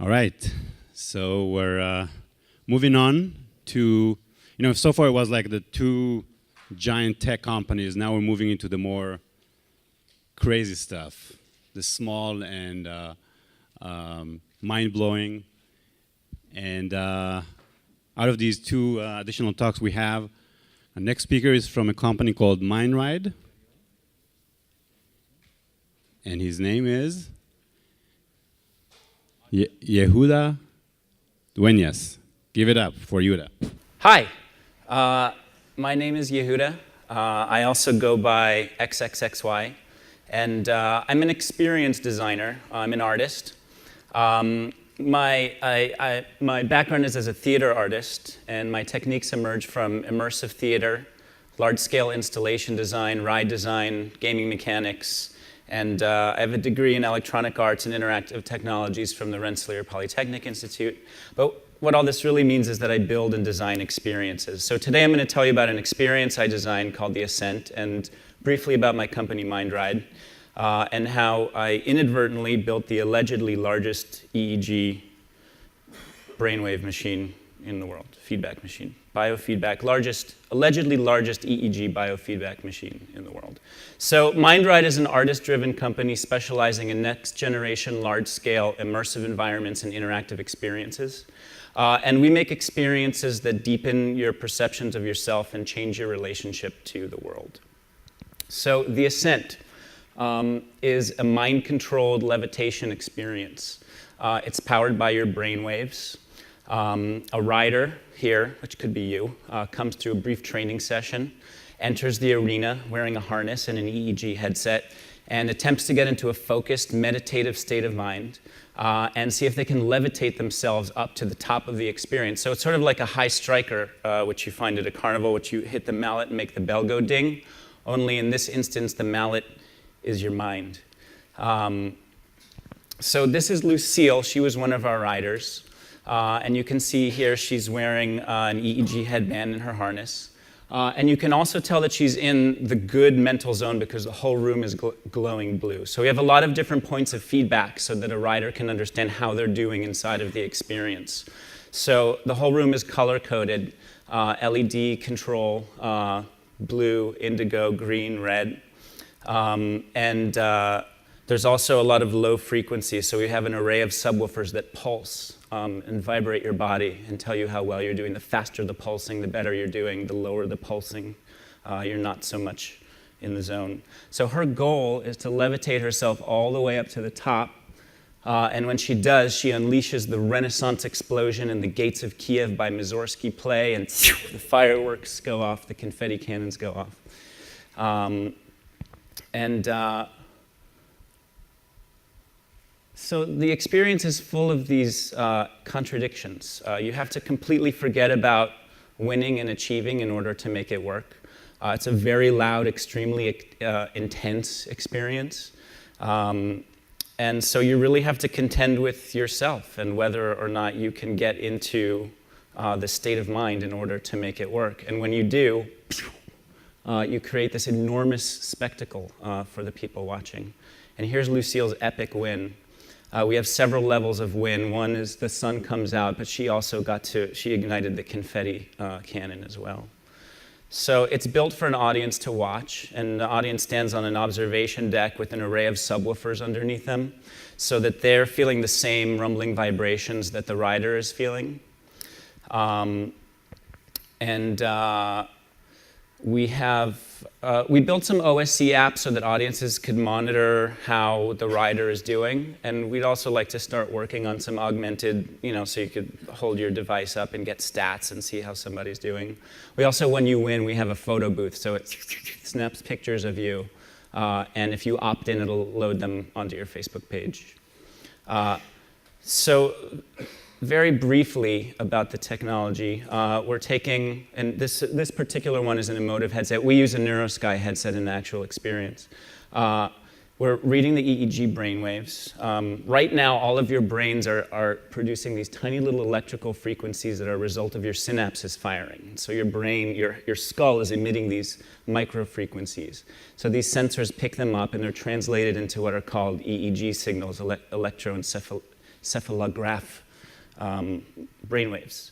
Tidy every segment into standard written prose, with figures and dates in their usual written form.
All right, so we're moving on to, so far it was like the two giant tech companies. Now we're moving into the more crazy stuff, the small and mind-blowing. And out of these two additional talks we have, our next speaker is from a company called Mindride. And his name is Yehuda Duenyas. Give it up for Yehuda. Hi, my name is Yehuda. I also go by XXXY, and I'm an experienced designer. I'm an artist. My background is as a theater artist, and my techniques emerge from immersive theater, large-scale installation design, ride design, gaming mechanics, and I have a degree in electronic arts and interactive technologies from the Rensselaer Polytechnic Institute. But what all this really means is that I build and design experiences. So today I'm going to tell you about an experience I designed called the Ascent, and briefly about my company Mindride, and how I inadvertently built the allegedly largest EEG brainwave machine in the world, feedback machine, biofeedback, allegedly largest EEG biofeedback machine in the world. So Mindride is an artist-driven company specializing in next-generation, large-scale, immersive environments and interactive experiences. And we make experiences that deepen your perceptions of yourself and change your relationship to the world. So the Ascent is a mind-controlled levitation experience. It's powered by your brainwaves. A rider here, which could be you, comes through a brief training session, enters the arena wearing a harness and an EEG headset, and attempts to get into a focused, meditative state of mind and see if they can levitate themselves up to the top of the experience. So it's sort of like a high striker, which you find at a carnival, which you hit the mallet and make the bell go ding. Only in this instance, the mallet is your mind. So this is Lucille. She was one of our riders. And you can see here she's wearing an EEG headband in her harness. And you can also tell that she's in the good mental zone because the whole room is glowing blue. So we have a lot of different points of feedback so that a rider can understand how they're doing inside of the experience. So the whole room is color-coded, LED control, blue, indigo, green, red. There's also a lot of low frequencies. So we have an array of subwoofers that pulse and vibrate your body and tell you how well you're doing. The faster the pulsing, the better you're doing. The lower the pulsing, you're not so much in the zone. So her goal is to levitate herself all the way up to the top. And when she does, she unleashes the Renaissance explosion and the Gates of Kiev by Mussorgsky play, and the fireworks go off, the confetti cannons go off. So the experience is full of these contradictions. You have to completely forget about winning and achieving in order to make it work. It's a very loud, extremely intense experience. And so you really have to contend with yourself and whether or not you can get into the state of mind in order to make it work. And when you do, you create this enormous spectacle for the people watching. And here's Lucille's epic win. We have several levels of win. One is the sun comes out, but she also she ignited the confetti cannon as well. So it's built for an audience to watch, and the audience stands on an observation deck with an array of subwoofers underneath them so that they're feeling the same rumbling vibrations that the rider is feeling. We built some OSC apps so that audiences could monitor how the rider is doing, and we'd also like to start working on some augmented, so you could hold your device up and get stats and see how somebody's doing. We also, when you win, we have a photo booth, so it snaps pictures of you, and if you opt in, it'll load them onto your Facebook page. Very briefly about the technology, we're taking, and this particular one is an emotive headset. We use a NeuroSky headset in the actual experience. We're reading the EEG brainwaves. Right now, all of your brains are producing these tiny little electrical frequencies that are a result of your synapses firing. So your brain, your skull is emitting these micro frequencies. So these sensors pick them up and they're translated into what are called EEG signals, cephalograph brainwaves.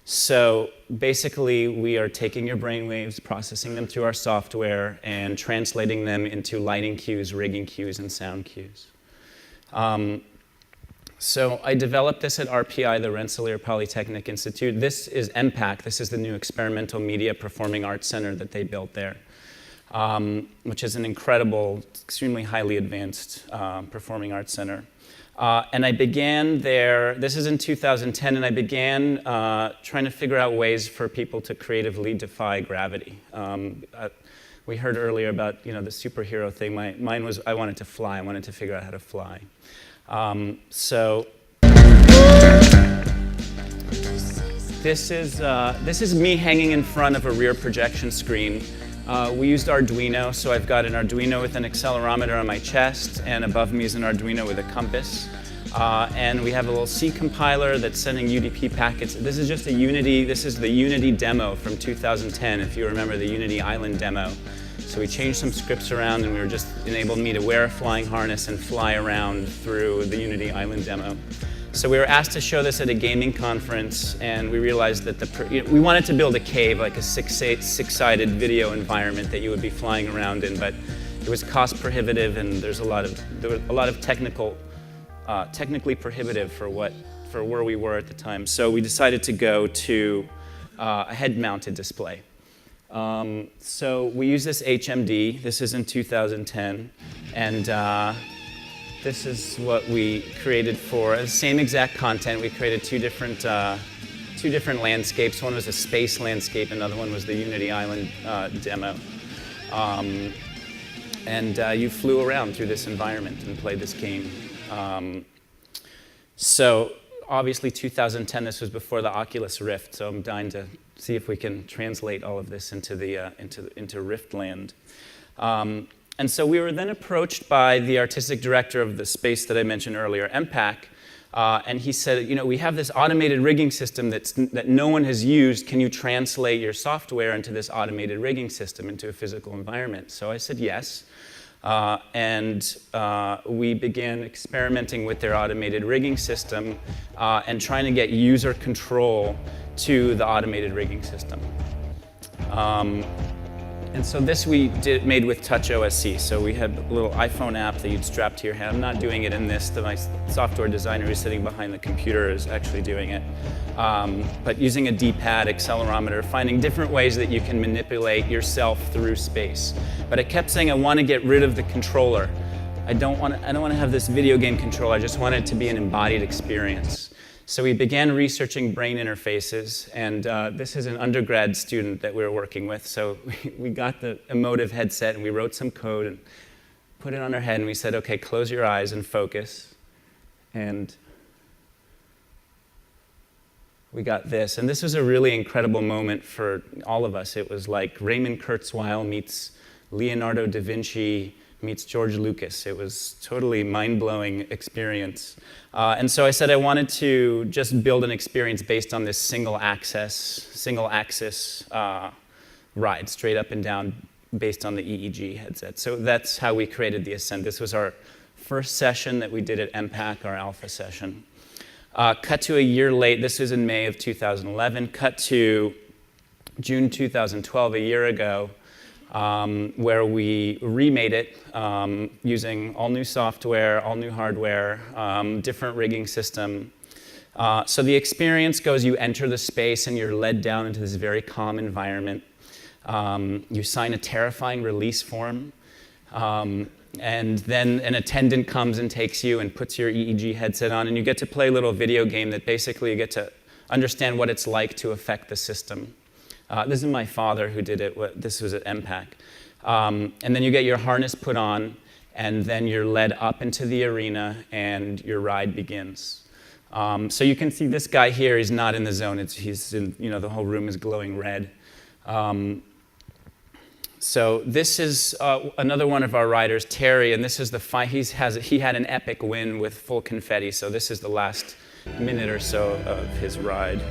So basically, we are taking your brainwaves, processing them through our software, and translating them into lighting cues, rigging cues, and sound cues. So I developed this at RPI, the Rensselaer Polytechnic Institute. This is MPAC. This is the new Experimental Media Performing Arts Center that they built there, which is an incredible, extremely highly advanced performing arts center. And I began there, this is in 2010, and I began trying to figure out ways for people to creatively defy gravity. We heard earlier about the superhero thing. Mine was I wanted to fly. I wanted to figure out how to fly. So this is me hanging in front of a rear projection screen. We used Arduino, so I've got an Arduino with an accelerometer on my chest, and above me is an Arduino with a compass. And we have a little C compiler that's sending UDP packets. This is just a Unity, this is the Unity demo from 2010, if you remember the Unity Island demo. So we changed some scripts around, and we were just enabled me to wear a flying harness and fly around through the Unity Island demo. So we were asked to show this at a gaming conference, and we realized that we wanted to build a cave, like a six-sided video environment that you would be flying around in, but it was cost prohibitive, and there were a lot of technically prohibitive for where we were at the time. So we decided to go to a head-mounted display. So we use this HMD. This is in 2010, and this is what we created for the same exact content. We created two different landscapes. One was a space landscape, another one was the Unity Island demo. And you flew around through this environment and played this game. So obviously 2010, this was before the Oculus Rift, so I'm dying to see if we can translate all of this into Rift land. And so we were then approached by the artistic director of the space that I mentioned earlier, MPAC, and he said, we have this automated rigging system that no one has used. Can you translate your software into this automated rigging system, into a physical environment? So I said yes. And we began experimenting with their automated rigging system and trying to get user control to the automated rigging system. And so this we made with TouchOSC. So we had a little iPhone app that you'd strap to your hand. I'm not doing it in this. My software designer who's sitting behind the computer is actually doing it. But using a D-pad, accelerometer, finding different ways that you can manipulate yourself through space. But I kept saying I want to get rid of the controller. I don't want to have this video game controller. I just want it to be an embodied experience. So we began researching brain interfaces, and this is an undergrad student that we were working with. So we got the emotive headset, and we wrote some code and put it on her head, and we said, okay, close your eyes and focus. And we got this. And this was a really incredible moment for all of us. It was like Raymond Kurzweil meets Leonardo da Vinci meets George Lucas. It was totally mind-blowing experience. And so I said I wanted to just build an experience based on this single axis ride, straight up and down, based on the EEG headset. So that's how we created the Ascent. This was our first session that we did at MPAC, our alpha session. Cut to a year late, this was in May of 2011, cut to June 2012, a year ago, where we remade it using all new software, all new hardware, different rigging system. So the experience goes, you enter the space and you're led down into this very calm environment. You sign a terrifying release form, and then an attendant comes and takes you and puts your EEG headset on, and you get to play a little video game that basically you get to understand what it's like to affect the system. This is my father who did it. This was at MPAC. And then you get your harness put on, and then you're led up into the arena, and your ride begins. So you can see this guy here. He's not in the zone. He's in, the whole room is glowing red. So this is another one of our riders, Terry, and this is he had an epic win with full confetti. So this is the last minute or so of his ride.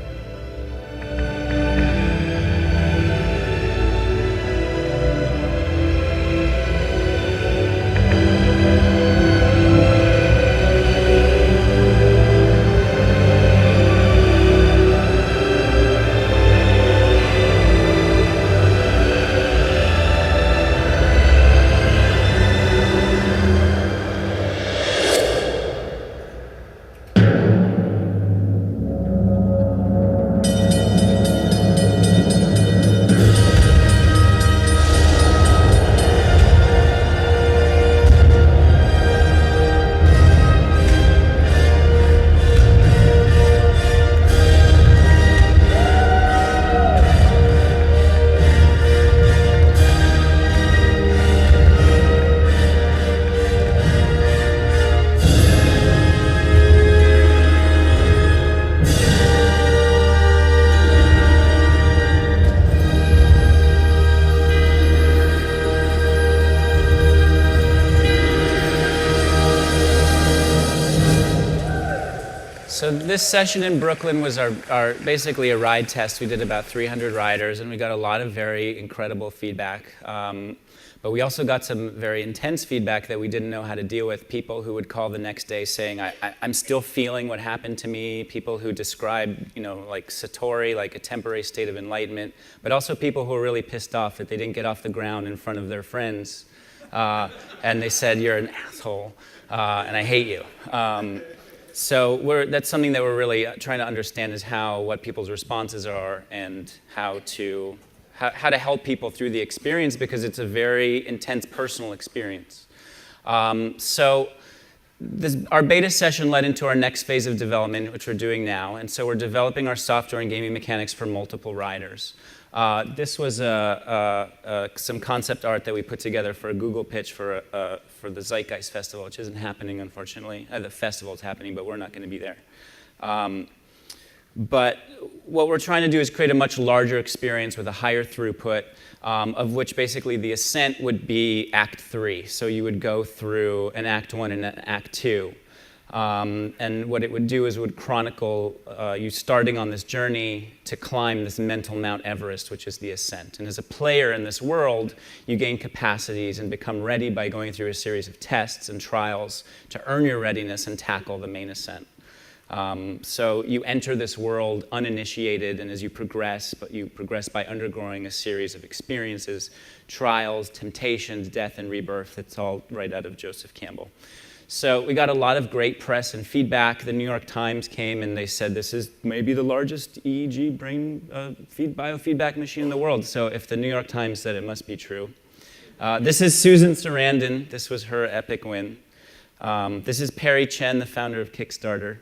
this session in Brooklyn was our basically a ride test. We did about 300 riders, and we got a lot of very incredible feedback. But we also got some very intense feedback that we didn't know how to deal with. People who would call the next day saying, I'm still feeling what happened to me. People who describe, like Satori, like a temporary state of enlightenment. But also people who were really pissed off that they didn't get off the ground in front of their friends. And they said, you're an asshole, and I hate you. So that's something that we're really trying to understand is what people's responses are and how to help people through the experience, because it's a very intense personal experience. So our beta session led into our next phase of development, which we're doing now. And so we're developing our software and gaming mechanics for multiple riders. This was some concept art that we put together for a Google pitch for the Zeitgeist Festival, which isn't happening, unfortunately. The festival is happening, but we're not going to be there. But what we're trying to do is create a much larger experience with a higher throughput, of which basically the Ascent would be Act 3. So you would go through an Act 1 and an Act 2. And what it would do is it would chronicle you starting on this journey to climb this mental Mount Everest, which is the Ascent. And as a player in this world, you gain capacities and become ready by going through a series of tests and trials to earn your readiness and tackle the main ascent. So you enter this world uninitiated, and as you progress, but you progress by undergoing a series of experiences, trials, temptations, death, and rebirth. It's all right out of Joseph Campbell. So we got a lot of great press and feedback. The New York Times came and they said this is maybe the largest EEG brain biofeedback machine in the world. So if the New York Times said it, must be true. This is Susan Sarandon. This was her epic win. This is Perry Chen, the founder of Kickstarter.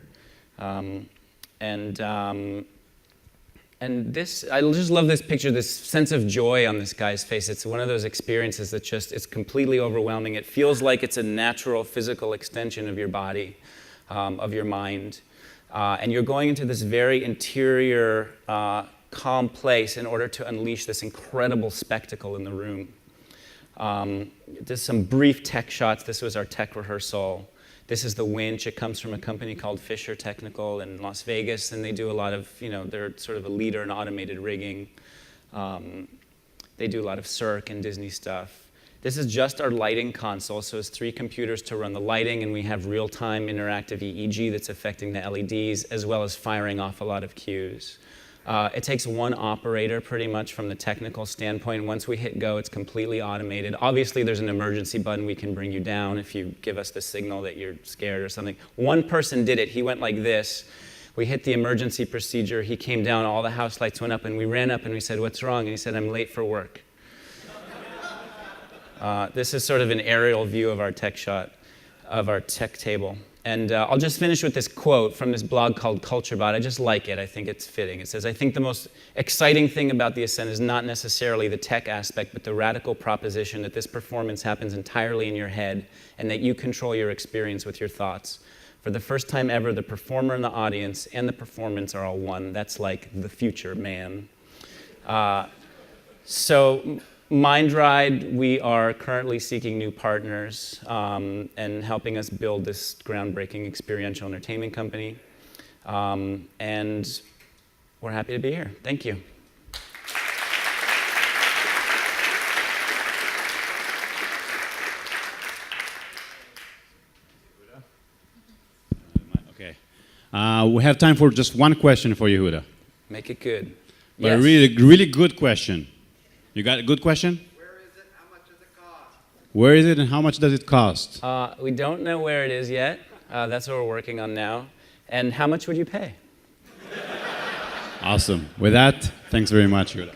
And this, I just love this picture, this sense of joy on this guy's face. It's one of those experiences that just is completely overwhelming. It feels like it's a natural physical extension of your body, of your mind. And you're going into this very interior, calm place in order to unleash this incredible spectacle in the room. There's some brief tech shots. This was our tech rehearsal. This is the winch. It comes from a company called Fisher Technical in Las Vegas, and they do a lot of, they're sort of a leader in automated rigging. They do a lot of Cirque and Disney stuff. This is just our lighting console, so it's 3 computers to run the lighting, and we have real-time interactive EEG that's affecting the LEDs, as well as firing off a lot of cues. It takes one operator pretty much from the technical standpoint. Once we hit go, it's completely automated. Obviously, there's an emergency button we can bring you down if you give us the signal that you're scared or something. One person did it. He went like this. We hit the emergency procedure. He came down. All the house lights went up, and we ran up, and we said, "What's wrong?" And he said, "I'm late for work." This is sort of an aerial view of our tech shot, of our tech table. And I'll just finish with this quote from this blog called CultureBot. I just like it. I think it's fitting. It says, "I think the most exciting thing about the Ascent is not necessarily the tech aspect, but the radical proposition that this performance happens entirely in your head and that you control your experience with your thoughts. For the first time ever, the performer and the audience and the performance are all one. That's like the future, man." So Mindride, we are currently seeking new partners and helping us build this groundbreaking experiential entertainment company. And we're happy to be here. Thank you. Okay. We have time for just one question for Yehuda. Make it good. But Yes. a really good question. You got a good question? Where is it? How much does it cost? Where is it and how much does it cost? We don't know where it is yet. That's what we're working on now. And how much would you pay? Awesome. With that, thanks very much, Yehuda.